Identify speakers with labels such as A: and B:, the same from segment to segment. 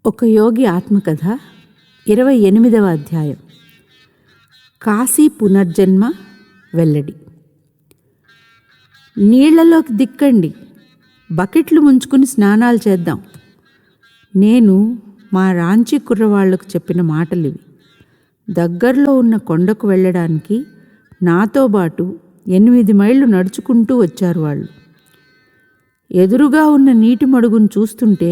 A: ఒక యోగి ఆత్మకథ 28వ అధ్యాయం. కాశీ పునర్జన్మ వెల్లడి. నీళ్లలోకి దిక్కండి, బకెట్లు ముంచుకుని స్నానాలు చేద్దాం. నేను మా రాంచీ కుర్రవాళ్లకు చెప్పిన మాటలివి. దగ్గరలో ఉన్న కొండకు వెళ్ళడానికి నాతో పాటు 8 మైళ్ళు నడుచుకుంటూ వచ్చారు వాళ్ళు. ఎదురుగా ఉన్న నీటి మడుగును చూస్తుంటే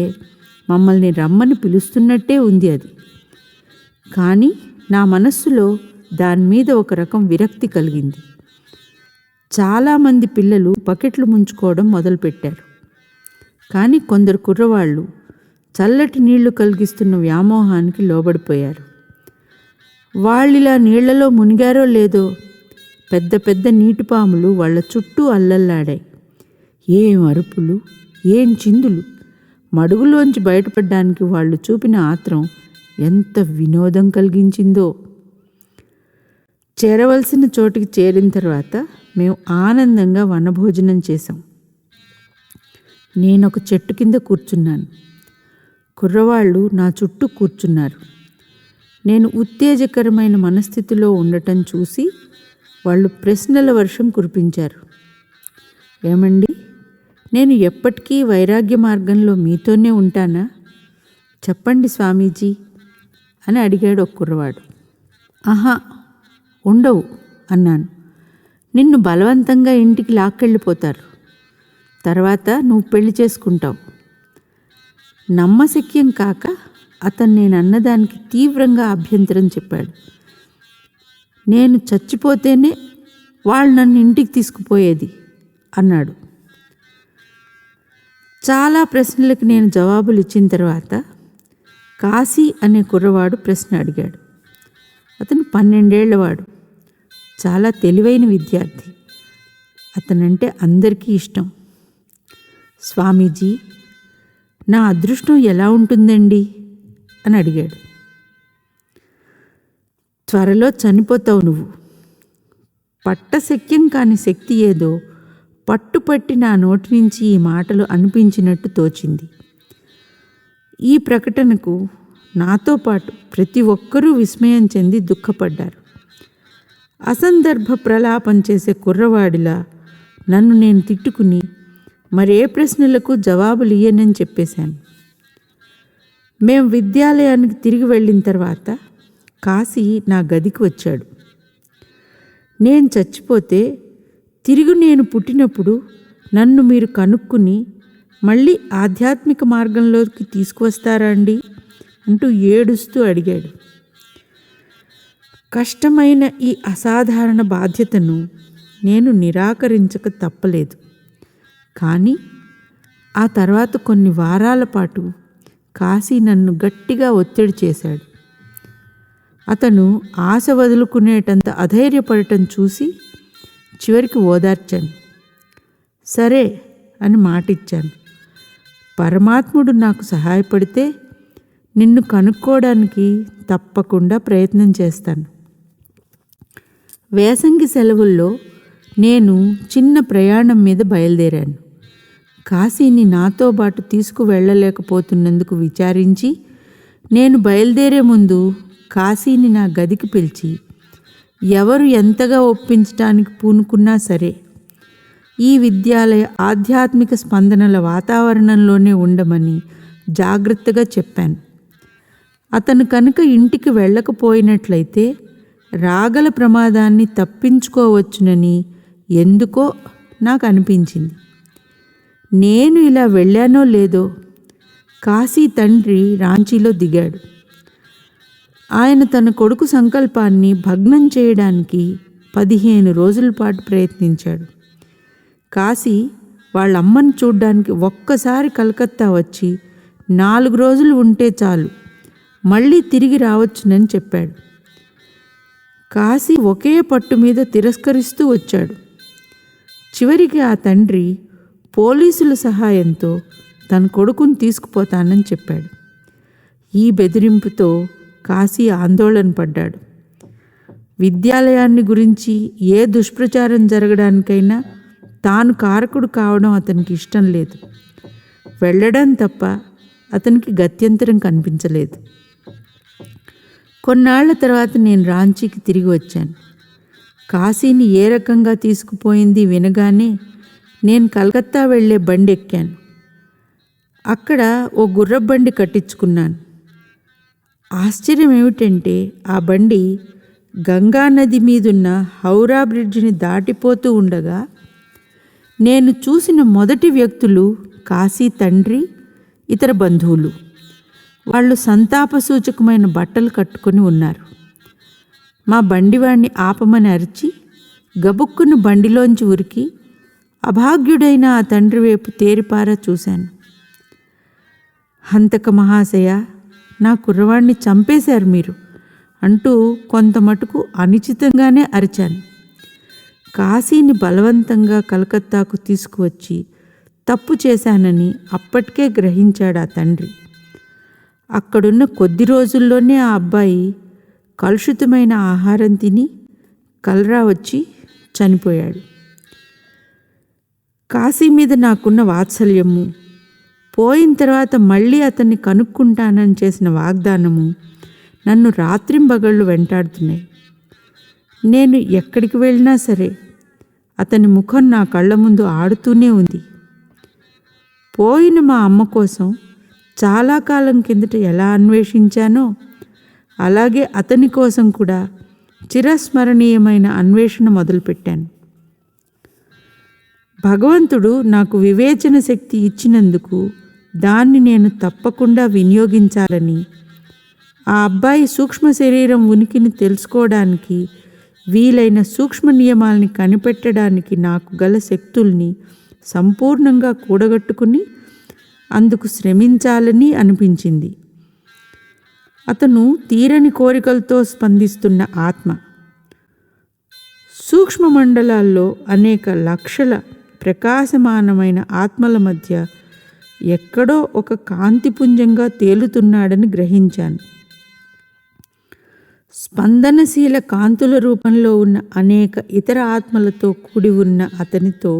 A: మమ్మల్ని రమ్మని పిలుస్తున్నట్టే ఉంది అది. కానీ నా మనస్సులో దాని మీద ఒక రకం విరక్తి కలిగింది. చాలామంది పిల్లలు బకెట్లు ముంచుకోవడం మొదలుపెట్టారు. కానీ కొందరు కుర్రవాళ్ళు చల్లటి నీళ్లు కలిగిస్తున్న వ్యామోహానికి లోబడిపోయారు. వాళ్ళిలా నీళ్లలో మునిగారో లేదో పెద్ద పెద్ద నీటిపాములు వాళ్ళ చుట్టూ అల్లల్లాడాయి. ఏం అరుపులు, ఏం చిందులు! మడుగులోంచి బయటపడడానికి వాళ్ళు చూపిన ఆత్రం ఎంత వినోదం కలిగించిందో. చేరవలసిన చోటికి చేరిన తర్వాత మేము ఆనందంగా వనభోజనం చేశాం. నేనొక చెట్టు కింద కూర్చున్నాను. కుర్రవాళ్ళు నా చుట్టూ కూర్చున్నారు. నేను ఉత్తేజకరమైన మనస్థితిలో ఉండటం చూసి వాళ్ళు ప్రశ్నల వర్షం కురిపించారు. ఏమండి, నేను ఎప్పటికీ వైరాగ్య మార్గంలో మీతోనే ఉంటానా? చెప్పండి స్వామీజీ అని అడిగాడు ఒక కుర్రవాడు. ఆహా, ఉండవు అన్నాను. నిన్ను బలవంతంగా ఇంటికి లాక్కెళ్ళిపోతారు. తర్వాత నువ్వు పెళ్లి చేసుకుంటావు. నమ్మశక్యం కాక అతను నేను అన్నదానికి తీవ్రంగా అభ్యంతరం చెప్పాడు. నేను చచ్చిపోతేనే వాళ్ళు నన్ను ఇంటికి తీసుకుపోయేది అన్నాడు. చాలా ప్రశ్నలకు నేను జవాబులు ఇచ్చిన తర్వాత కాశీ అనే కుర్రవాడు ప్రశ్న అడిగాడు. అతను 12 ఏళ్లవాడు, చాలా తెలివైన విద్యార్థి. అతనంటే అందరికీ ఇష్టం. స్వామీజీ, నా అదృష్టం ఎలా ఉంటుందండి అని అడిగాడు. త్వరలో చనిపోతావు నువ్వు. పట్టశక్యం కాని శక్తి ఏదో పట్టుపట్టి నా నోటి నుంచి ఈ మాటలు అనిపించినట్టు తోచింది. ఈ ప్రకటనకు నాతో పాటు ప్రతి ఒక్కరూ విస్మయం చెంది దుఃఖపడ్డారు. అసందర్భ ప్రలాపం చేసే కుర్రవాడిలా నన్ను నేను తిట్టుకుని మరే ప్రశ్నలకు జవాబులు ఇయ్యనని చెప్పేశాను. మేము విద్యాలయానికి తిరిగి వెళ్ళిన తర్వాత కాశీ నా గదికి వచ్చాడు. నేను చచ్చిపోతే తిరిగి నేను పుట్టినప్పుడు నన్ను మీరు కనుక్కుని మళ్ళీ ఆధ్యాత్మిక మార్గంలోకి తీసుకువస్తారా అండి అంటూ ఏడుస్తూ అడిగాడు. కష్టమైన ఈ అసాధారణ బాధ్యతను నేను నిరాకరించక తప్పలేదు. కానీ ఆ తర్వాత కొన్ని వారాల పాటు కాశీ నన్ను గట్టిగా ఒత్తిడి చేశాడు. అతను ఆశ వదులుకునేటంత అధైర్యపడటం చూసి చివరికి ఓదార్చాను. సరే అని మాటిచ్చాను. పరమాత్ముడు నాకు సహాయపడితే నిన్ను కనుక్కోవడానికి తప్పకుండా ప్రయత్నం చేస్తాను. వేసంగి సెలవుల్లో నేను చిన్న ప్రయాణం మీద బయలుదేరాను. కాశీని నాతో పాటు తీసుకువెళ్ళలేకపోతున్నందుకు విచారించి నేను బయలుదేరే ముందు కాశీని నా గదికి పిలిచి ఎవరు ఎంతగా ఒప్పించడానికి పూనుకున్నా సరే ఈ విద్యాలయ ఆధ్యాత్మిక స్పందనల వాతావరణంలోనే ఉండమని జాగ్రత్తగా చెప్పాను. అతను కనుక ఇంటికి వెళ్ళకపోయినట్లయితే రాగల ప్రమాదాన్ని తప్పించుకోవచ్చునని ఎందుకో నాకు అనిపించింది. నేను ఇలా వెళ్ళానో లేదో కాశీ తండ్రి రాంచీలో దిగాడు. ఆయన తన కొడుకు సంకల్పాన్ని భగ్నం చేయడానికి 15 రోజుల పాటు ప్రయత్నించాడు. కాశీ వాళ్ళమ్మని చూడ్డానికి ఒక్కసారి కలకత్తా వచ్చి 4 రోజులు ఉంటే చాలు, మళ్ళీ తిరిగి రావచ్చునని చెప్పాడు. కాశీ ఒకే పట్టు మీద తిరస్కరిస్తూ వచ్చాడు. చివరికి ఆ తండ్రి పోలీసుల సహాయంతో తన కొడుకుని తీసుకుపోతానని చెప్పాడు. ఈ బెదిరింపుతో కాశీ ఆందోళన పడ్డాడు. విద్యాలయాన్ని గురించి ఏ దుష్ప్రచారం జరగడానికైనా తాను కారకుడు కావడం అతనికి ఇష్టం లేదు. వెళ్ళడం తప్ప అతనికి గత్యంతరం కనిపించలేదు. కొన్నాళ్ల తర్వాత నేను రాంచీకి తిరిగి వచ్చాను. కాశీని ఏ రకంగా తీసుకుపోయింది వినగానే నేను కలకత్తా వెళ్ళే బండి ఎక్కాను. అక్కడ ఓ గుర్రబండి కట్టించుకున్నాను. ఆశ్చర్యం ఏమిటంటే ఆ బండి గంగానది మీదున్న హౌరా బ్రిడ్జిని దాటిపోతూ ఉండగా నేను చూసిన మొదటి వ్యక్తులు కాశీ తండ్రి, ఇతర బంధువులు. వాళ్ళు సంతాప సూచకమైన బట్టలు కట్టుకొని ఉన్నారు. మా బండివాణ్ణి ఆపమని అరిచి గబుక్కును బండిలోంచి ఉరికి అభాగ్యుడైన ఆ తండ్రి వైపు తేరిపారా చూశాను. హంతక మహాశయ, నా కుర్రవాణ్ణి చంపేశారు మీరు అంటూ కొంత మటుకు అనుచితంగానే అరిచాను. కాశీని బలవంతంగా కలకత్తాకు తీసుకువచ్చి తప్పు చేశానని అప్పటికే గ్రహించాడు ఆ తండ్రి. అక్కడున్న కొద్ది రోజుల్లోనే ఆ అబ్బాయి కలుషితమైన ఆహారం తిని కలరా వచ్చి చనిపోయాడు. కాశీ మీద నాకున్న వాత్సల్యము, పోయిన తర్వాత మళ్ళీ అతన్ని కనుక్కుంటానని చేసిన వాగ్దానము నన్ను రాత్రింబగళ్ళు వెంటాడుతున్నాయి. నేను ఎక్కడికి వెళ్ళినా సరే అతని ముఖం నా కళ్ళ ముందు ఆడుతూనే ఉంది. పోయిన మా అమ్మ కోసం చాలా కాలం కిందట ఎలా అన్వేషించానో అలాగే అతని కోసం కూడా చిరస్మరణీయమైన అన్వేషణ మొదలుపెట్టాను. భగవంతుడు నాకు వివేచన శక్తి ఇచ్చినందుకు దాన్ని నేను తప్పకుండా వినియోగించాలని, ఆ అబ్బాయి సూక్ష్మ శరీరం ఉనికిని తెలుసుకోవడానికి వీలైన సూక్ష్మ నియమాల్ని కనిపెట్టడానికి నాకు గల శక్తుల్ని సంపూర్ణంగా కూడగట్టుకుని అందుకు శ్రమించాలని అనిపించింది. అతను తీరని కోరికలతో స్పందిస్తున్న ఆత్మ. సూక్ష్మ మండలాల్లో అనేక లక్షల ప్రకాశమానమైన ఆత్మల మధ్య ఎక్కడో ఒక కాంతిపుంజంగా తేలుతున్నాడని గ్రహించాను. స్పందనశీల కాంతుల రూపంలో ఉన్న అనేక ఇతర ఆత్మలతో కూడి ఉన్న అతనితో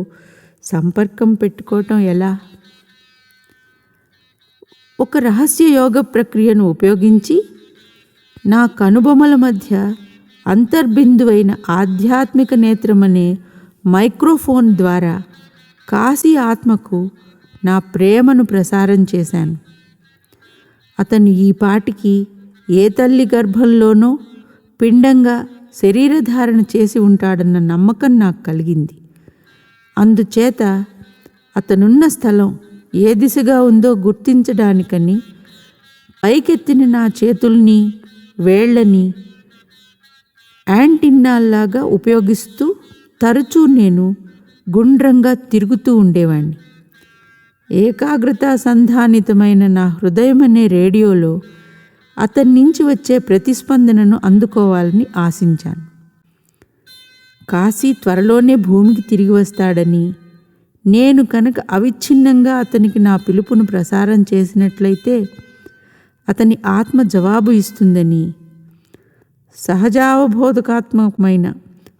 A: సంపర్కం పెట్టుకోవటం ఎలా? ఒక రహస్య యోగ ప్రక్రియను ఉపయోగించి నా కనుబొమల మధ్య అంతర్బిందువైన ఆధ్యాత్మిక నేత్రమనే మైక్రోఫోన్ ద్వారా కాశీ ఆత్మకు నా ప్రేమను ప్రసారం చేశాను. అతను ఈ పాటికి ఏ తల్లి గర్భంలోనో పిండంగా శరీరధారణ చేసి ఉంటాడన్న నమ్మకం నాకు కలిగింది. అందుచేత అతనున్న స్థలం ఏ దిశగా ఉందో గుర్తించడానికని పైకెత్తిన నా చేతుల్ని వేళ్లని యాంటిన్నాల్లాగా ఉపయోగిస్తూ తరచూ నేను గుండ్రంగా తిరుగుతూ ఉండేవాణ్ణి. ఏకాగ్రతా సంధానితమైన నా హృదయం అనే రేడియోలో అతని నుంచి వచ్చే ప్రతిస్పందనను అందుకోవాలని ఆశించాను. కాశీ త్వరలోనే భూమికి తిరిగి వస్తాడని, నేను కనుక అవిచ్ఛిన్నంగా అతనికి నా పిలుపును ప్రసారం చేసినట్లయితే అతని ఆత్మ జవాబు ఇస్తుందని సహజావబోధకాత్మకమైన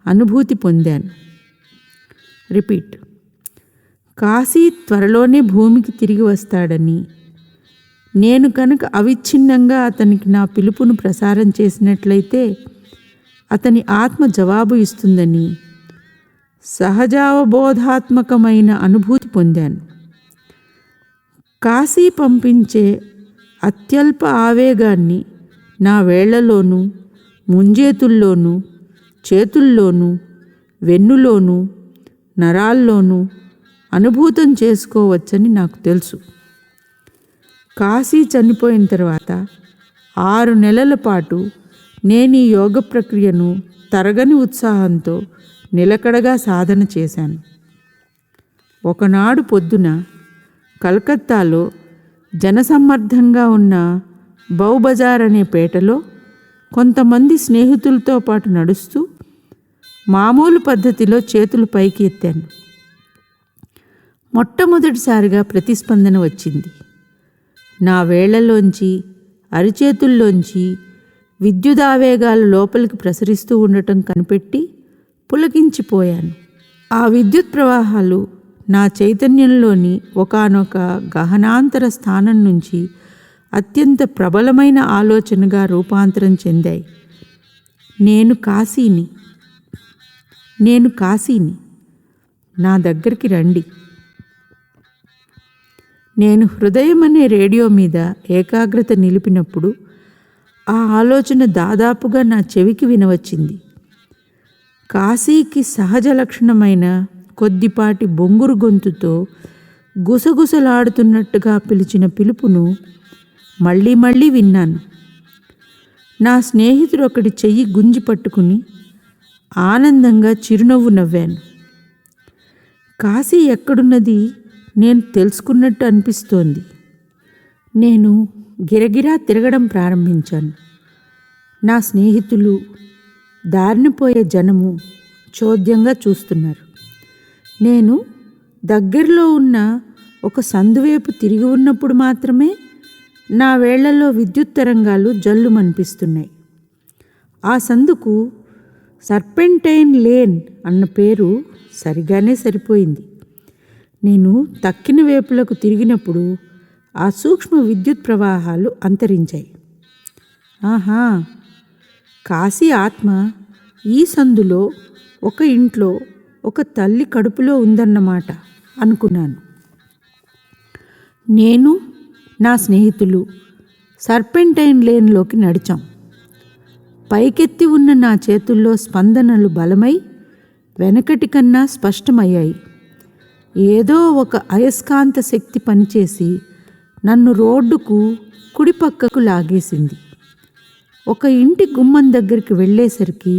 A: అనుభూతి పొందాను. రిపీట్. కాశీ త్వరలోనే భూమికి తిరిగి వస్తాడని, నేను కనుక అవిచ్ఛిన్నంగా అతనికి నా పిలుపును ప్రసారం చేసినట్లయితే అతని ఆత్మ జవాబు ఇస్తుందని సహజావబోధాత్మకమైన అనుభూతి పొందాను. కాశీ పంపించే అత్యల్ప ఆవేగాన్ని నా వేళ్లలోనూ, ముంజేతుల్లోనూ, చేతుల్లోనూ, వెన్నులోనూ, నరాల్లోనూ అనుభూతం చేసుకోవచ్చని నాకు తెలుసు. కాశీ చనిపోయిన తర్వాత 6 నెలల పాటు నేను ఈ యోగ ప్రక్రియను తరగని ఉత్సాహంతో నిలకడగా సాధన చేశాను. ఒకనాడు పొద్దున కలకత్తాలో జనసమ్మర్దంగా ఉన్న బౌబజార్ అనే పేటలో కొంతమంది స్నేహితులతో పాటు నడుస్తూ మామూలు పద్ధతిలో చేతులు పైకి ఎత్తాను. మొట్టమొదటిసారిగా ప్రతిస్పందన వచ్చింది. నా వేళ్లలోంచి, అరిచేతుల్లోంచి విద్యుదావేగాలు లోపలికి ప్రసరిస్తూ ఉండటం కనిపెట్టి పులకించిపోయాను. ఆ విద్యుత్ ప్రవాహాలు నా చైతన్యంలోని ఒకానొక గహనాంతర స్థానం నుంచి అత్యంత ప్రబలమైన ఆలోచనగా రూపాంతరం చెందాయి. నేను కాశీని, నా దగ్గరికి రండి. నేను హృదయం అనే రేడియో మీద ఏకాగ్రత నిలిపినప్పుడు ఆ ఆలోచన దాదాపుగా నా చెవికి వినవచ్చింది. కాశీకి సహజ లక్షణమైన కొద్దిపాటి బొంగురు గొంతుతో గుసగుసలాడుతున్నట్టుగా పిలిచిన పిలుపును మళ్ళీ మళ్ళీ విన్నాను. నా స్నేహితుడు ఒకటి చెయ్యి గుంజి పట్టుకుని ఆనందంగా చిరునవ్వు నవ్వాను. కాశీ ఎక్కడున్నది నేను తెలుసుకున్నట్టు అనిపిస్తోంది. నేను గిరగిరా తిరగడం ప్రారంభించాను. నా స్నేహితులు, దారిన పోయే జనము చోద్యంగా చూస్తున్నారు. నేను దగ్గరలో ఉన్న ఒక సందువైపు తిరిగి ఉన్నప్పుడు మాత్రమే నా వేళ్లలో విద్యుత్ తరంగాలు జల్లుమనిపిస్తున్నాయి. ఆ సందుకు సర్పెంటైన్ లేన్ అన్న పేరు సరిగానే సరిపోయింది. నేను తక్కిన వైపులకు తిరిగినప్పుడు ఆ సూక్ష్మ విద్యుత్ ప్రవాహాలు అంతరించాయి. ఆహా, కాశీ ఆత్మ ఈ సందులో ఒక ఇంట్లో ఒక తల్లి కడుపులో ఉందన్నమాట అనుకున్నాను. నేను, నా స్నేహితులు సర్పెంటైన్ లేన్లోకి నడిచాం. పైకెత్తి ఉన్న నా చేతుల్లో స్పందనలు బలమై వెనకటి కన్నా స్పష్టమయ్యాయి. ఏదో ఒక అయస్కాంత శక్తి పనిచేసి నన్ను రోడ్డుకు కుడిపక్కకు లాగేసింది. ఒక ఇంటి గుమ్మం దగ్గరికి వెళ్ళేసరికి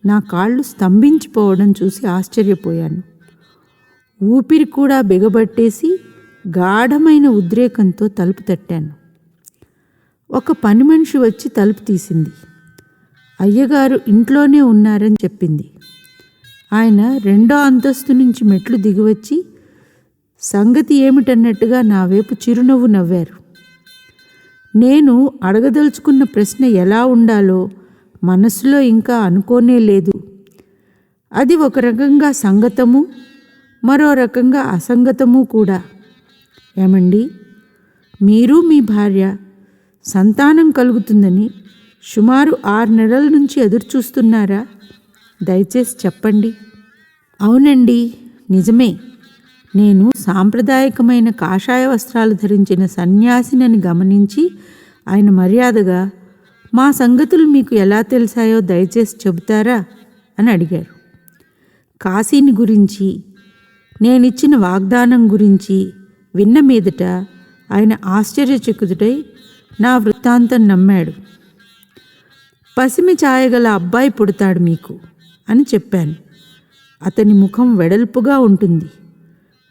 A: నా కాళ్ళు స్తంభించిపోవడం చూసి ఆశ్చర్యపోయాను. ఊపిరి కూడా బిగబట్టేసి గాఢమైన ఉద్రేకంతో తలుపు తట్టాను. ఒక పని మనిషి వచ్చి తలుపు తీసింది. అయ్యగారు ఇంట్లోనే ఉన్నారని చెప్పింది. ఆయన 2వ అంతస్తు నుంచి మెట్లు దిగివచ్చి సంగతి ఏమిటన్నట్టుగా నా వైపు చిరునవ్వు నవ్వారు. నేను అడగదలుచుకున్న ప్రశ్న ఎలా ఉండాలో మనసులో ఇంకా అనుకోనే లేదు. అది ఒక రకంగా సంగతము, మరో రకంగా అసంగతము కూడా. ఏమండి, మీరు మీ భార్య సంతానం కలుగుతుందని సుమారు 6 నెలల నుంచి ఎదురుచూస్తున్నారా? దయచేసి చెప్పండి. అవునండి, నిజమే. నేను సాంప్రదాయకమైన కాషాయ వస్త్రాలు ధరించిన సన్యాసినని గమనించి ఆయన మర్యాదగా, మా సంగతులు మీకు ఎలా తెలిసాయో దయచేసి చెబుతారా అని అడిగారు. కాశీని గురించి, నేనిచ్చిన వాగ్దానం గురించి విన్న మీదట ఆయన ఆశ్చర్యచకితుడై నా వృత్తాంతం నమ్మాడు. పసిమి ఛాయగల అబ్బాయి పుడతాడు మీకు అని చెప్పాను. అతని ముఖం వెడల్పుగా ఉంటుంది,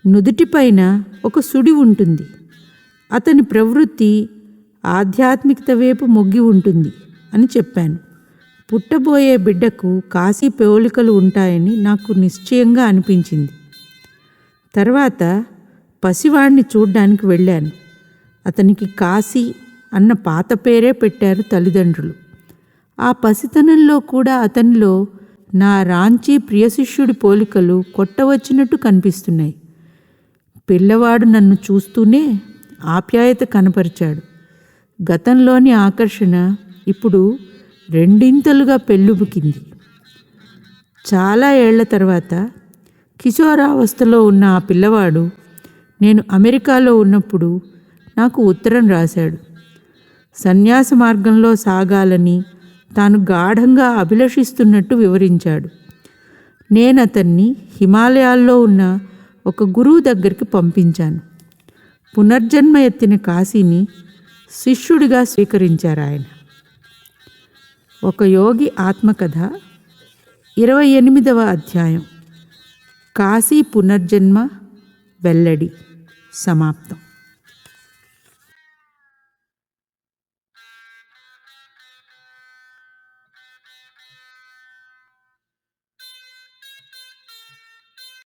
A: నుదుటిపైన ఒక సుడి ఉంటుంది. అతని ప్రవృత్తి ఆధ్యాత్మికత వైపు మొగ్గి ఉంటుంది అని చెప్పాను. పుట్టబోయే బిడ్డకు కాశీ పోలికలు ఉంటాయని నాకు నిశ్చయంగా అనిపించింది. తర్వాత పసివాడిని చూడ్డానికి వెళ్ళాను. అతనికి కాశీ అన్న పాత పేరే పెట్టారు తల్లిదండ్రులు. ఆ పసితనంలో కూడా అతనిలో నా రాంచీ ప్రియశిష్యుడి పోలికలు కొట్టవచ్చినట్టు కనిపిస్తున్నాయి. పిల్లవాడు నన్ను చూస్తూనే ఆప్యాయత కనపరిచాడు. గతంలోని ఆకర్షణ ఇప్పుడు 2 పెళ్ళుబుకింది. చాలా ఏళ్ల తర్వాత కిశోరావస్థలో ఉన్న ఆ పిల్లవాడు నేను అమెరికాలో ఉన్నప్పుడు నాకు ఉత్తరం రాశాడు. సన్యాస మార్గంలో సాగాలని తాను గాఢంగా అభిలషిస్తున్నట్టు వివరించాడు. నేను అతన్ని హిమాలయాల్లో ఉన్న ఒక గురువు దగ్గరికి పంపించాను. పునర్జన్మ ఎత్తిన కాశీని శిష్యుడిగా స్వీకరించారు ఆయన. ఒక యోగి ఆత్మకథ 28వ అధ్యాయం. కాశీ పునర్జన్మ వెల్లడి సమాప్తం.